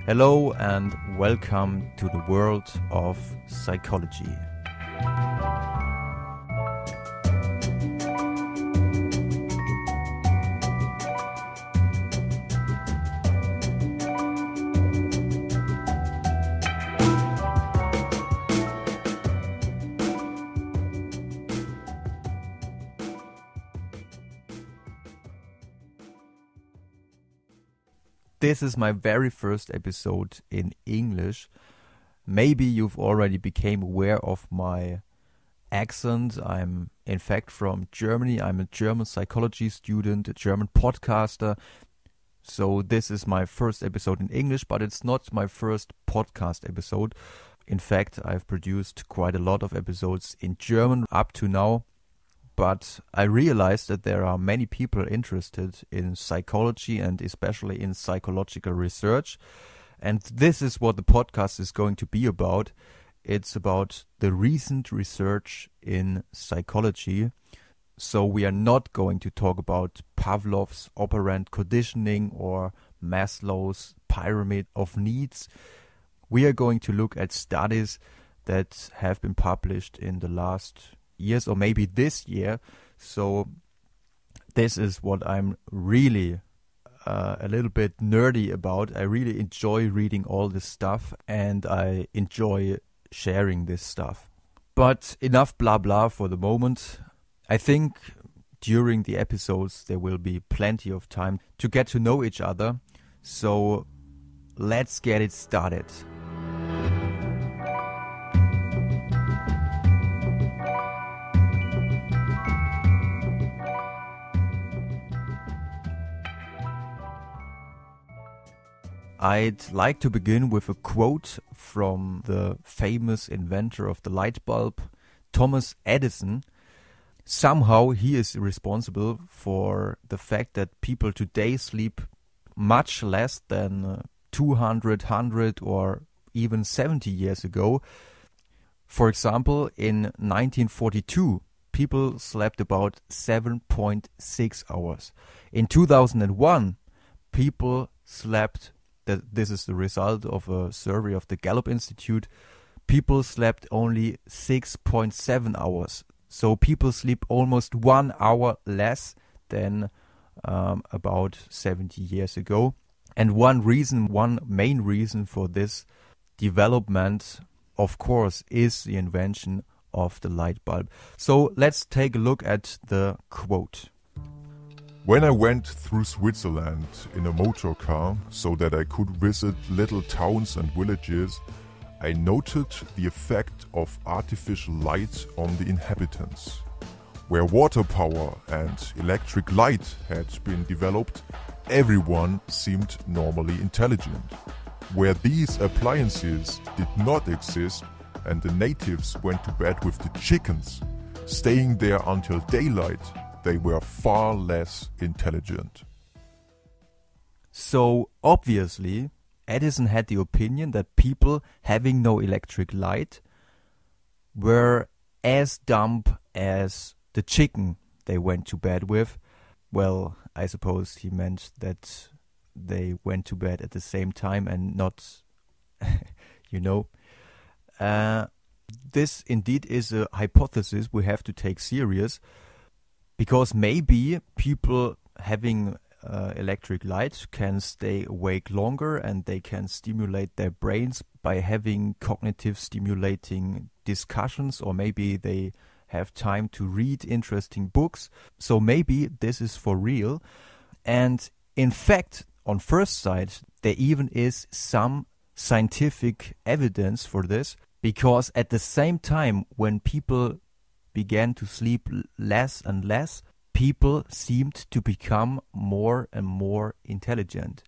Hello and welcome to the world of psychology. This is my very first episode in English. Maybe you've already became aware of my accent. I'm in fact from Germany. I'm a German psychology student, a German podcaster. So this is my first episode in English, but it's not my first podcast episode. In fact, I've produced quite a lot of episodes in German up to now. But I realized that there are many people interested in psychology and especially in psychological research. And this is what the podcast is going to be about. It's about the recent research in psychology. So we are not going to talk about Pavlov's operant conditioning or Maslow's pyramid of needs. We are going to look at studies that have been published in the last years or maybe this year. So this is what I'm really a little bit nerdy about. I really enjoy reading all this stuff and I enjoy sharing this stuff. But enough blah blah for the moment. I think during the episodes there will be plenty of time to get to know each other. So let's get it started. I'd like to begin with a quote from the famous inventor of the light bulb, Thomas Edison. Somehow he is responsible for the fact that people today sleep much less than 200, 100 or even 70 years ago. For example, in 1942, people slept about 7.6 hours. In 2001, people slept this is the result of a survey of the Gallup Institute. People slept only 6.7 hours. So people sleep almost 1 hour less than about 70 years ago. And one main reason for this development, of course, is the invention of the light bulb. So let's take a look at the quote. When I went through Switzerland in a motor car so that I could visit little towns and villages, I noted the effect of artificial light on the inhabitants. Where water power and electric light had been developed, everyone seemed normally intelligent. Where these appliances did not exist and the natives went to bed with the chickens, staying there until daylight, they were far less intelligent. So obviously, Edison had the opinion that people having no electric light were as dumb as the chicken they went to bed with. Well, I suppose he meant that they went to bed at the same time and not, This indeed is a hypothesis we have to take serious. Because maybe people having electric light can stay awake longer and they can stimulate their brains by having cognitive stimulating discussions, or maybe they have time to read interesting books. So maybe this is for real. And in fact, on first sight, there even is some scientific evidence for this, because at the same time when people began to sleep less and less, people seemed to become more and more intelligent.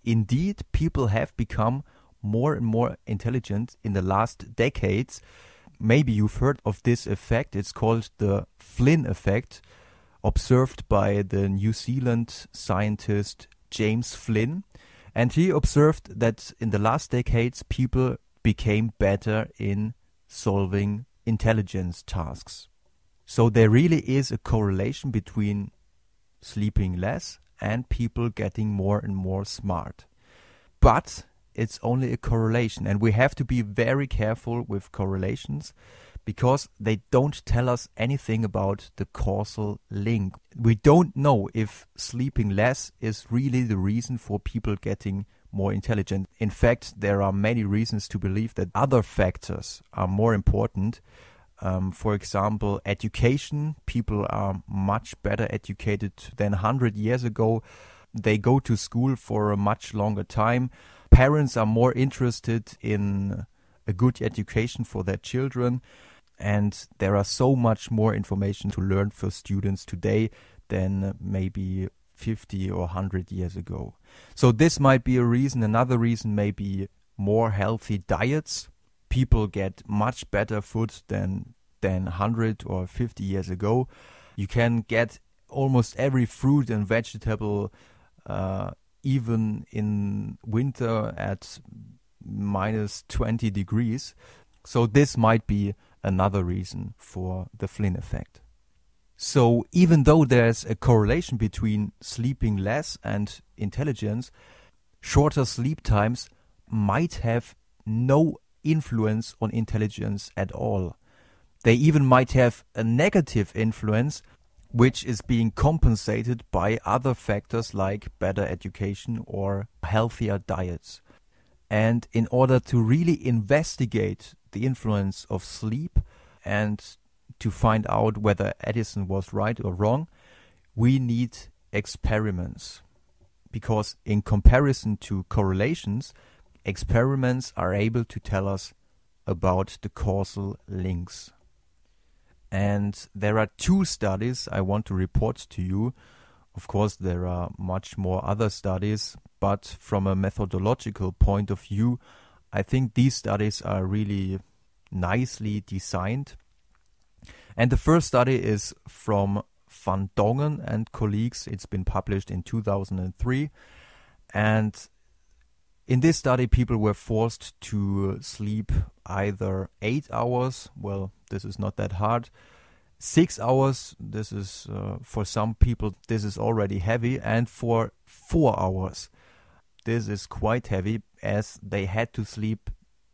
Indeed, people have become more and more intelligent in the last decades. Maybe you've heard of this effect. It's called the Flynn effect, observed by the New Zealand scientist James Flynn. And he observed that in the last decades, people became better in solving intelligence tasks. So there really is a correlation between sleeping less and people getting more and more smart. But it's only a correlation. And we have to be very careful with correlations because they don't tell us anything about the causal link. We don't know if sleeping less is really the reason for people getting more intelligent. In fact, there are many reasons to believe that other factors are more important. For example, education. People are much better educated than 100 years ago. They go to school for a much longer time. Parents are more interested in a good education for their children. And there are so much more information to learn for students today than maybe 50 or 100 years ago. So this might be a reason. Another reason may be more healthy diets. People get much better food than 100 or 50 years ago. You can get almost every fruit and vegetable even in winter at minus 20 degrees. So this might be another reason for the Flynn effect. So even though there's a correlation between sleeping less and intelligence, shorter sleep times might have no influence on intelligence at all. They even might have a negative influence, which is being compensated by other factors like better education or healthier diets. And in order to really investigate the influence of sleep and to find out whether Edison was right or wrong, we need experiments. Because in comparison to correlations, experiments are able to tell us about the causal links. And there are 2 studies I want to report to you. Of course, there are much more other studies, but from a methodological point of view, I think these studies are really nicely designed. And the first study is from Van Dongen and colleagues. It's been published in 2003. And in this study, people were forced to sleep either 8 hours. Well, this is not that hard. 6 hours, this is, for some people, this is already heavy. And for 4 hours, this is quite heavy, as they had to sleep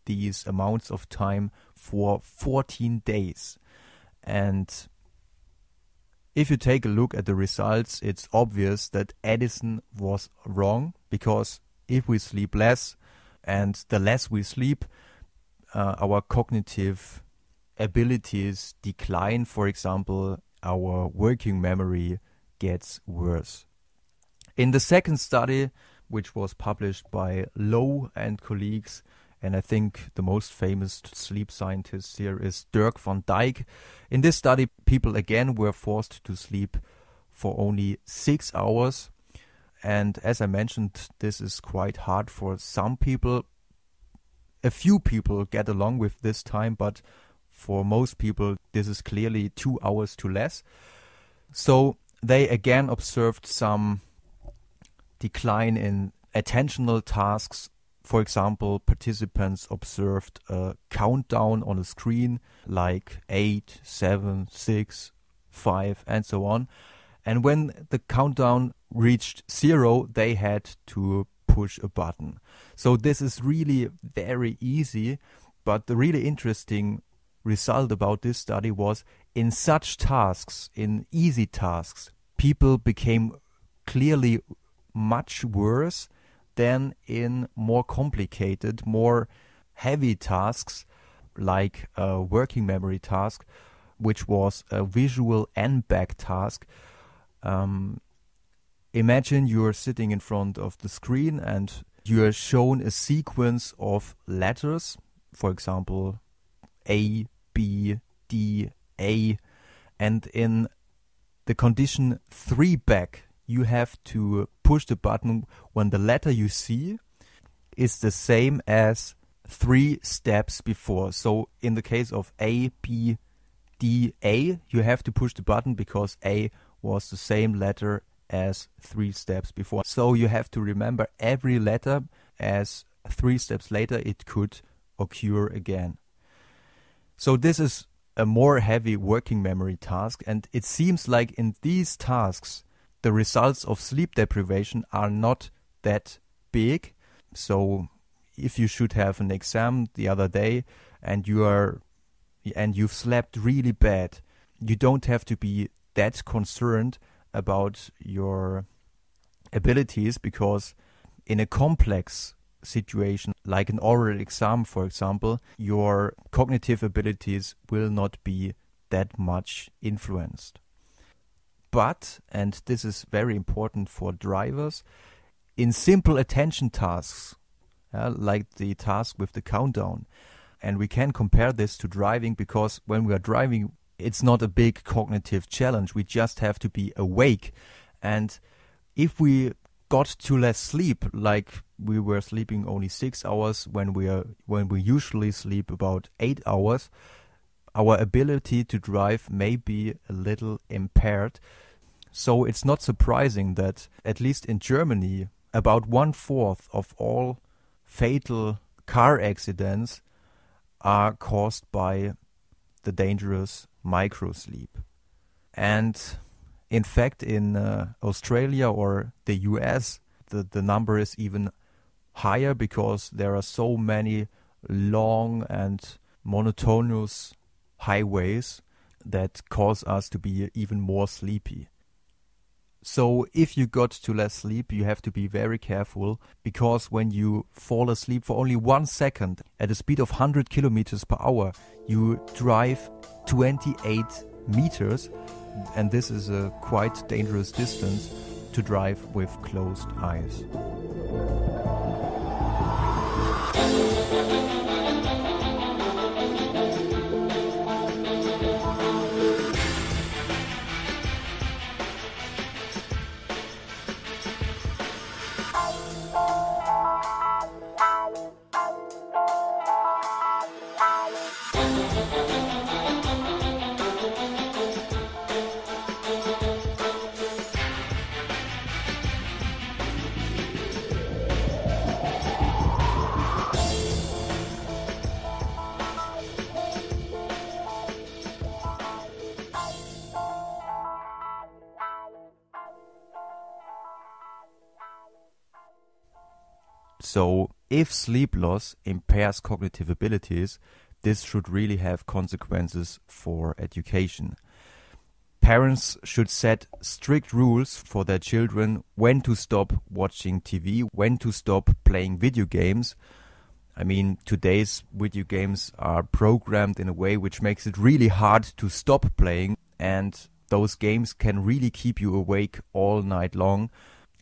these amounts of time for 14 days. And if you take a look at the results, it's obvious that Edison was wrong, because if we sleep less, and the less we sleep, our cognitive abilities decline. For example, our working memory gets worse. In the second study, which was published by Lowe and colleagues, and I think the most famous sleep scientist here is Dirk van Dijk. In this study, people again were forced to sleep for only 6 hours. And as I mentioned, this is quite hard for some people. A few people get along with this time, but for most people, this is clearly 2 hours too less. So they again observed some decline in attentional tasks. For example, participants observed a countdown on a screen like 8, 7, 6, 5, and so on. And when the countdown reached 0, they had to push a button. So this is really very easy. But the really interesting result about this study was, in such tasks, in easy tasks, people became clearly much worse than in more complicated, more heavy tasks, like a working memory task, which was a visual n-back task. Imagine you're sitting in front of the screen and you're shown a sequence of letters, for example, A, B, D, A, and in the condition 3 back, you have to push the button when the letter you see is the same as 3 steps before. So in the case of A, B, D, A, you have to push the button because A was the same letter as 3 steps before. So you have to remember every letter, as 3 steps later it could occur again. So this is a more heavy working memory task, and it seems like in these tasks the results of sleep deprivation are not that big. So if you should have an exam the other day and you've slept really bad, you don't have to be that concerned about your abilities, because in a complex situation like an oral exam, for example, your cognitive abilities will not be that much influenced. But, and this is very important for drivers, in simple attention tasks, like the task with the countdown, and we can compare this to driving, because when we are driving, it's not a big cognitive challenge. We just have to be awake. And if we got to less sleep, like we were sleeping only 6 hours when we usually sleep about 8 hours, our ability to drive may be a little impaired. So it's not surprising that, at least in Germany, about 1/4 of all fatal car accidents are caused by the dangerous microsleep. And in fact, in Australia or the US, the number is even higher, because there are so many long and monotonous highways that cause us to be even more sleepy. So if you got to less sleep, you have to be very careful, because when you fall asleep for only 1 second at a speed of 100 kilometers per hour, you drive 28 meters, and this is a quite dangerous distance to drive with closed eyes. So if sleep loss impairs cognitive abilities, this should really have consequences for education. Parents should set strict rules for their children when to stop watching TV, when to stop playing video games. I mean, today's video games are programmed in a way which makes it really hard to stop playing, and those games can really keep you awake all night long,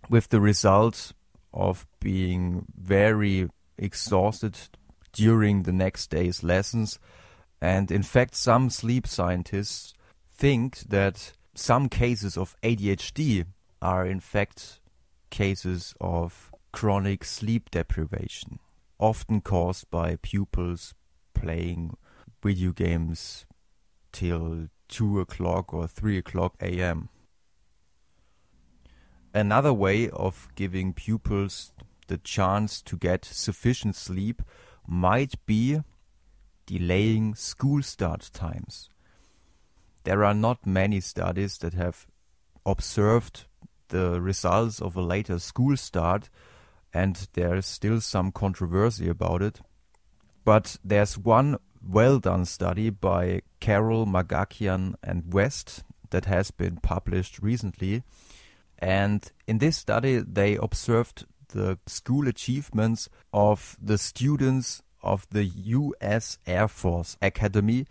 with the result of being very exhausted during the next day's lessons. And in fact, some sleep scientists think that some cases of ADHD are in fact cases of chronic sleep deprivation, often caused by pupils playing video games till 2 o'clock or 3 o'clock a.m. Another way of giving pupils the chance to get sufficient sleep might be delaying school start times. There are not many studies that have observed the results of a later school start, and there's still some controversy about it. But there's one well-done study by Carroll, Magakian and West that has been published recently. And in this study, they observed the school achievements of the students of the US Air Force Academy.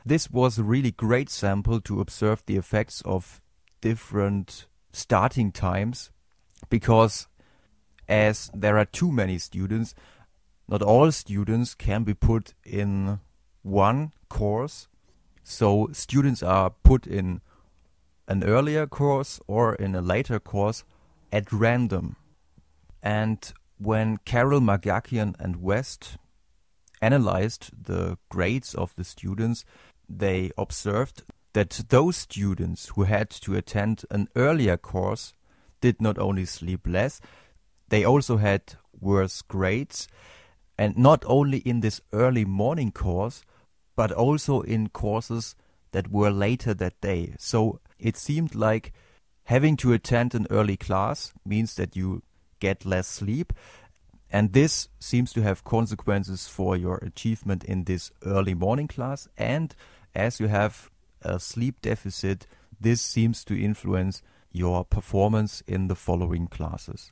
This was a really great sample to observe the effects of different starting times, because as there are too many students, not all students can be put in one course. So students are put in an earlier course or in a later course at random. And when Carroll, Magakian and West analyzed the grades of the students, they observed that those students who had to attend an earlier course did not only sleep less, they also had worse grades, and not only in this early morning course, but also in courses that were later that day. So it seemed like having to attend an early class means that you get less sleep, And this seems to have consequences for your achievement in this early morning class. And as you have a sleep deficit, this seems to influence your performance in the following classes.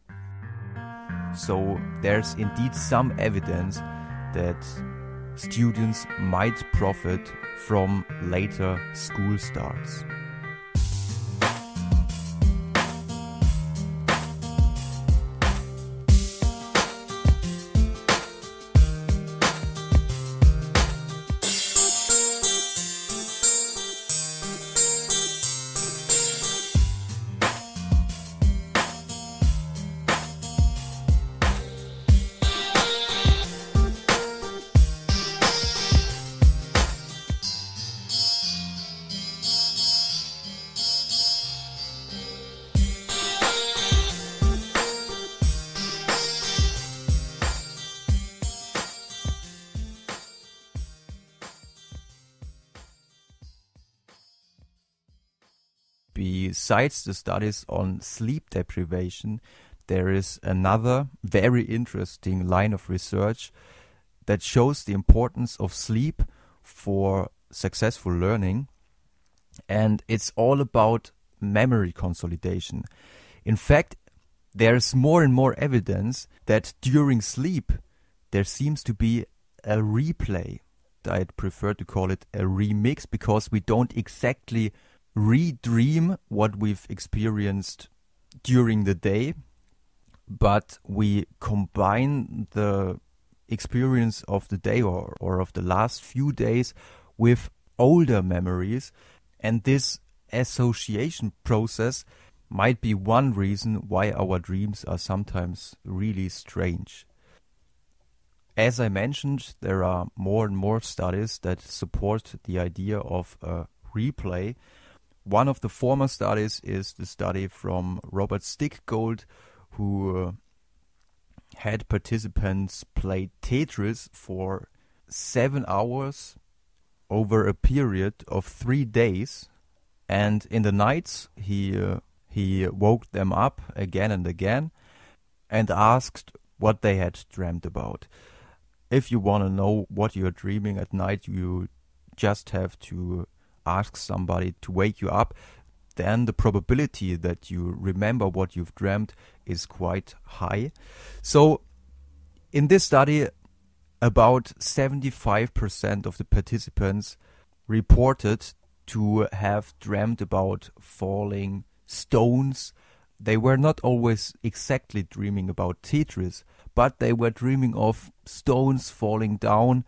So there's indeed some evidence that students might profit from later school starts. Besides the studies on sleep deprivation, there is another very interesting line of research that shows the importance of sleep for successful learning, and it's all about memory consolidation. In fact, there's more and more evidence that during sleep there seems to be a replay. I'd prefer to call it a remix, because we don't exactly redream what we've experienced during the day, but we combine the experience of the day or of the last few days with older memories, and this association process might be one reason why our dreams are sometimes really strange. As I mentioned, there are more and more studies that support the idea of a replay. One of the former studies is the study from Robert Stickgold, who had participants play Tetris for 7 hours over a period of 3 days. And in the nights, he woke them up again and again and asked what they had dreamt about. If you want to know what you're dreaming at night, you just have to ask somebody to wake you up. Then the probability that you remember what you've dreamt is quite high. So in this study, about 75% of the participants reported to have dreamt about falling stones. They were not always exactly dreaming about Tetris, but they were dreaming of stones falling down,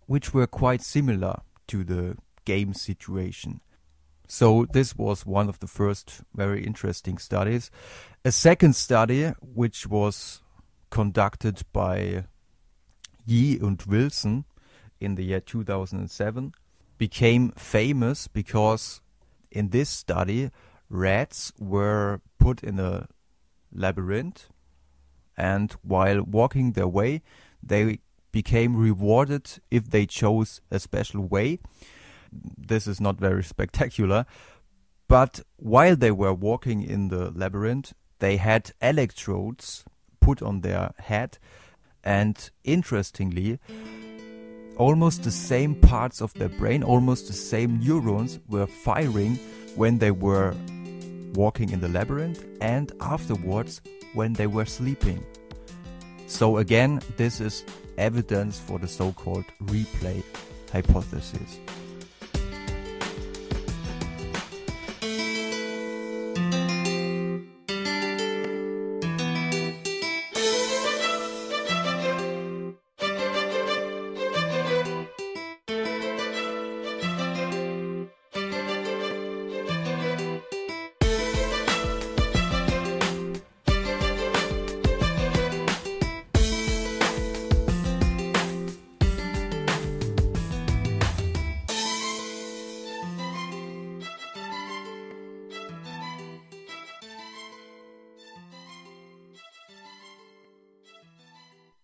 which were quite similar to the game situation. So this was one of the first very interesting studies. A second study, which was conducted by Yi and Wilson in the year 2007, became famous because in this study rats were put in a labyrinth, and while walking their way they became rewarded if they chose a special way. This is not very spectacular, but while they were walking in the labyrinth, they had electrodes put on their head, and interestingly, almost the same parts of their brain, almost the same neurons were firing when they were walking in the labyrinth and afterwards when they were sleeping. So again, this is evidence for the so-called replay hypothesis.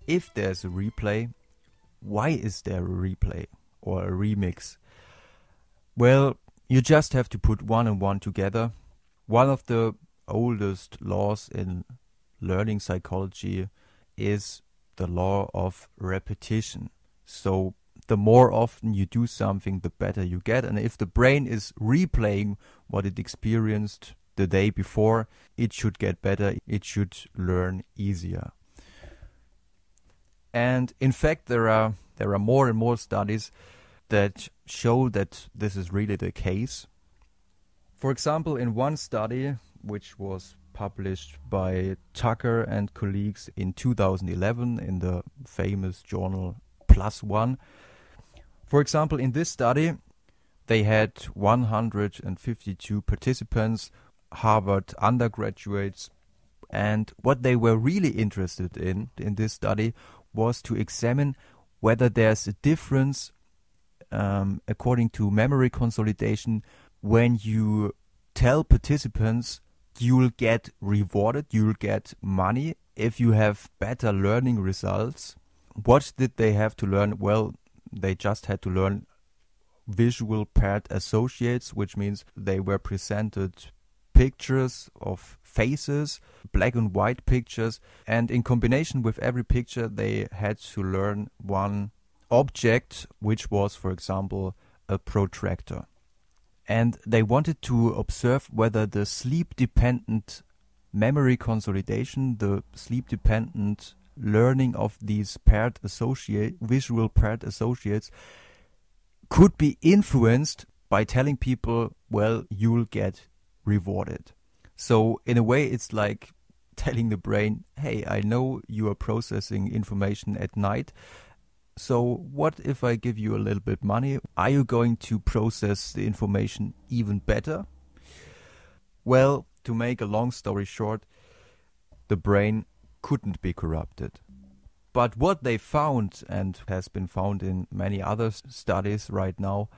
If there's a replay, why is there a replay or a remix? Well, you just have to put one and one together. One of the oldest laws in learning psychology is the law of repetition. So the more often you do something, the better you get. And if the brain is replaying what it experienced the day before, it should get better. It should learn easier. And in fact, there are more and more studies that show that this is really the case. For example, in one study, which was published by Tucker and colleagues in 2011 in the famous journal PLOS ONE. For example, in this study, they had 152 participants, Harvard undergraduates, and what they were really interested in this study was to examine whether there's a difference according to memory consolidation when you tell participants you'll get rewarded, you'll get money if you have better learning results. What did they have to learn? Well, they just had to learn visual paired associates, which means they were presented pictures of faces, black and white pictures, and in combination with every picture they had to learn one object, which was, for example, a protractor. And they wanted to observe whether the sleep-dependent memory consolidation, the sleep-dependent learning of these visual paired associates, could be influenced by telling people, well, you'll get rewarded. So in a way, it's like telling the brain, hey, I know you are processing information at night, so what if I give you a little bit money? Are you going to process the information even better? Well, to make a long story short, the brain couldn't be corrupted. But what they found, and has been found in many other studies right now,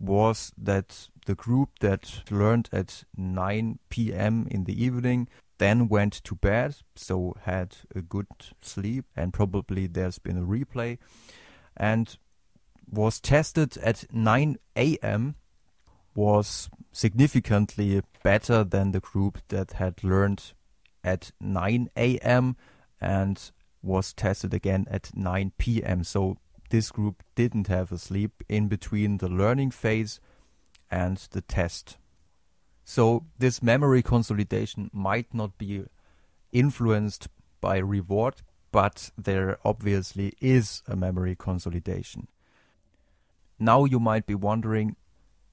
was that the group that learned at 9 p.m. in the evening then went to bed, so had a good sleep, and probably there's been a replay, and was tested at 9 a.m. was significantly better than the group that had learned at 9 a.m. and was tested again at 9 p.m. So this group didn't have a sleep in between the learning phase and the test. So this memory consolidation might not be influenced by reward, but there obviously is a memory consolidation. Now you might be wondering,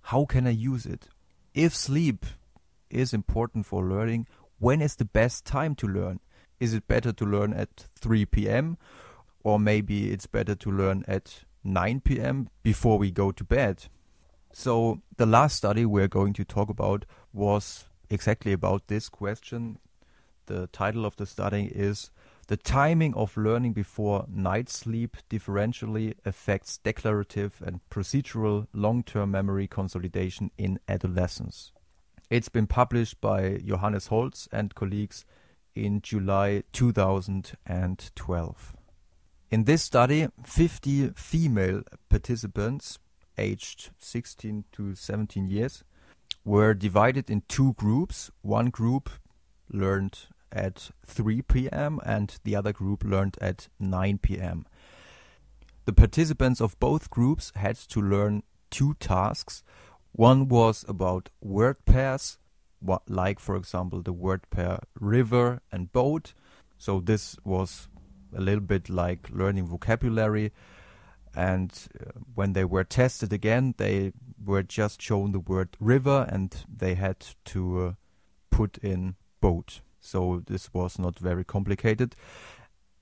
how can I use it? If sleep is important for learning, when is the best time to learn? Is it better to learn at 3 p.m. or maybe it's better to learn at 9 p.m. before we go to bed? So the last study we're going to talk about was exactly about this question. The title of the study is "The timing of learning before night sleep differentially affects declarative and procedural long-term memory consolidation in adolescence." It's been published by Johannes Holz and colleagues in July 2012. In this study, 50 female participants aged 16 to 17 years were divided in two groups. One group learned at 3 p.m. and the other group learned at 9 p.m. The participants of both groups had to learn two tasks. One was about word pairs, like for example the word pair river and boat. So this was a little bit like learning vocabulary, and when they were tested again, they were just shown the word river and they had to put in boat. So this was not very complicated.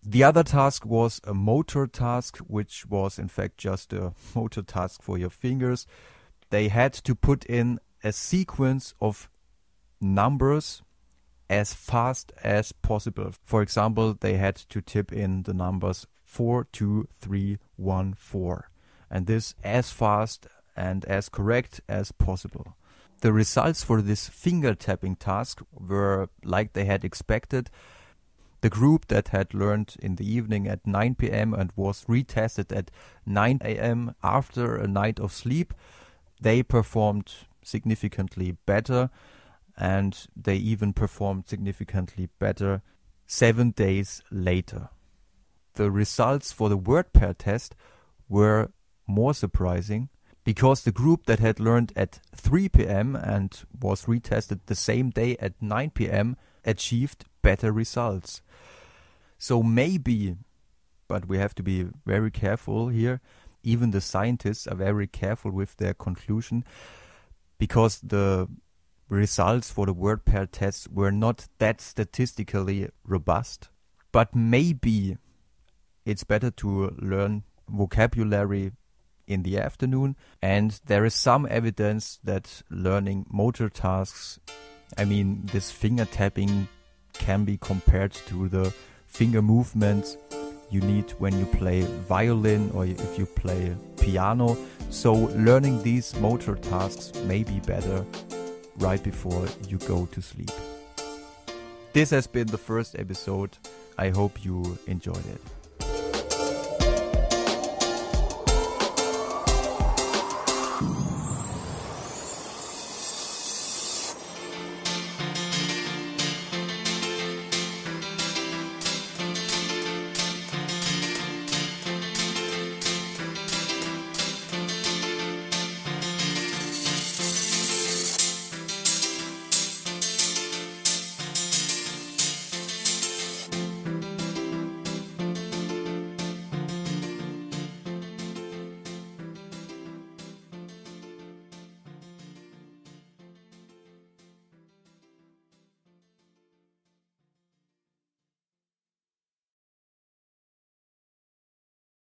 The other task was a motor task, which was in fact just a motor task for your fingers. They had to put in a sequence of numbers as fast as possible. For example, they had to type in the numbers 4, 2, 3, 1, 4. And this as fast and as correct as possible. The results for this finger tapping task were like they had expected. The group that had learned in the evening at 9 p.m. and was retested at 9 a.m. after a night of sleep, they performed significantly better, and they even performed significantly better 7 days later. the results for the word pair test were more surprising, because the group that had learned at 3 p.m. and was retested the same day at 9 p.m. achieved better results. So maybe, but we have to be very careful here, even the scientists are very careful with their conclusion, because the results for the word pair tests were not that statistically robust. But maybe it's better to learn vocabulary in the afternoon, and there is some evidence that learning motor tasks, I mean this finger tapping, can be compared to the finger movements you need when you play violin or if you play piano. So learning these motor tasks may be better right before you go to sleep. This has been the first episode. I hope you enjoyed it.